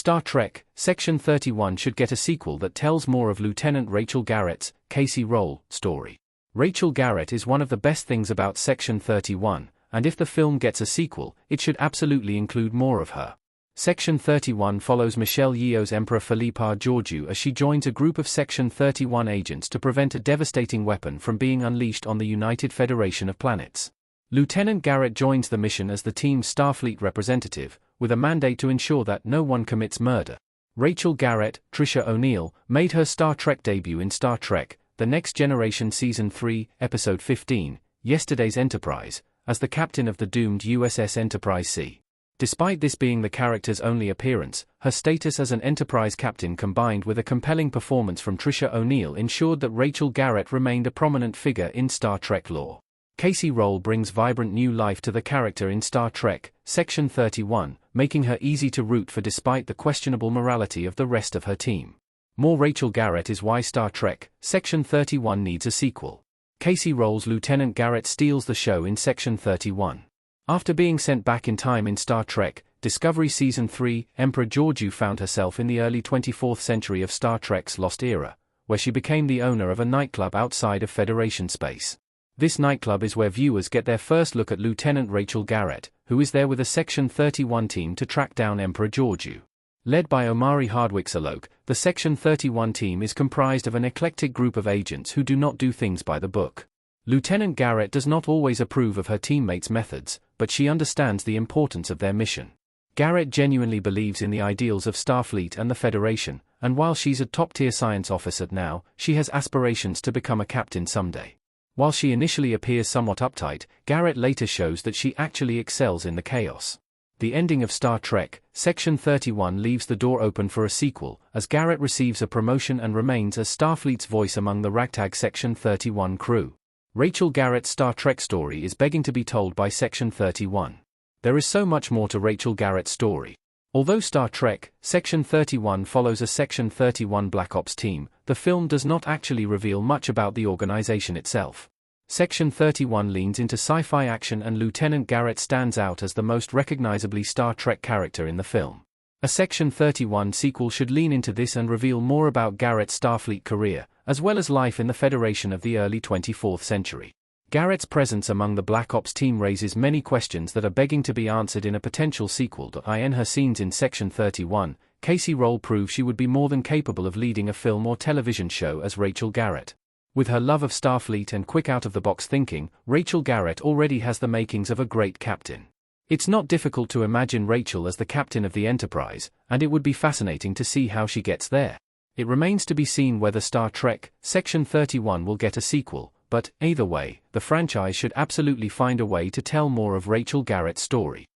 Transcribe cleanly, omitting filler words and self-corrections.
Star Trek, Section 31 should get a sequel that tells more of Lieutenant Rachel Garrett's, Casey Roll, story. Rachel Garrett is one of the best things about Section 31, and if the film gets a sequel, it should absolutely include more of her. Section 31 follows Michelle Yeoh's Emperor Philippa Georgiou as she joins a group of Section 31 agents to prevent a devastating weapon from being unleashed on the United Federation of Planets. Lieutenant Garrett joins the mission as the team's Starfleet representative, with a mandate to ensure that no one commits murder. Rachel Garrett, Tricia O'Neill, made her Star Trek debut in Star Trek, The Next Generation Season 3, Episode 15, Yesterday's Enterprise, as the captain of the doomed USS Enterprise C. Despite this being the character's only appearance, her status as an Enterprise captain combined with a compelling performance from Tricia O'Neill ensured that Rachel Garrett remained a prominent figure in Star Trek lore. Casey Roll brings vibrant new life to the character in Star Trek, Section 31, making her easy to root for despite the questionable morality of the rest of her team. More Rachel Garrett is why Star Trek, Section 31 needs a sequel. Casey Roll's Lieutenant Garrett steals the show in Section 31. After being sent back in time in Star Trek, Discovery Season 3, Emperor Georgiou found herself in the early 24th century of Star Trek's Lost Era, where she became the owner of a nightclub outside of Federation space. This nightclub is where viewers get their first look at Lieutenant Rachel Garrett, who is there with a Section 31 team to track down Emperor Georgiou. Led by Omari Hardwick-Salok, the Section 31 team is comprised of an eclectic group of agents who do not do things by the book. Lieutenant Garrett does not always approve of her teammates' methods, but she understands the importance of their mission. Garrett genuinely believes in the ideals of Starfleet and the Federation, and while she's a top-tier science officer now, she has aspirations to become a captain someday. While she initially appears somewhat uptight, Garrett later shows that she actually excels in the chaos. The ending of Star Trek, Section 31 leaves the door open for a sequel, as Garrett receives a promotion and remains as Starfleet's voice among the ragtag Section 31 crew. Rachel Garrett's Star Trek story is begging to be told by Section 31. There is so much more to Rachel Garrett's story. Although Star Trek, Section 31 follows a Section 31 Black Ops team, the film does not actually reveal much about the organization itself. Section 31 leans into sci-fi action and Lieutenant Garrett stands out as the most recognizably Star Trek character in the film. A Section 31 sequel should lean into this and reveal more about Garrett's Starfleet career, as well as life in the Federation of the early 24th century. Garrett's presence among the Black Ops team raises many questions that are begging to be answered in a potential sequel. In her scenes in Section 31, Casey Roll proves she would be more than capable of leading a film or television show as Rachel Garrett. With her love of Starfleet and quick out-of-the-box thinking, Rachel Garrett already has the makings of a great captain. It's not difficult to imagine Rachel as the captain of the Enterprise, and it would be fascinating to see how she gets there. It remains to be seen whether Star Trek, Section 31 will get a sequel, but, either way, the franchise should absolutely find a way to tell more of Rachel Garrett's story.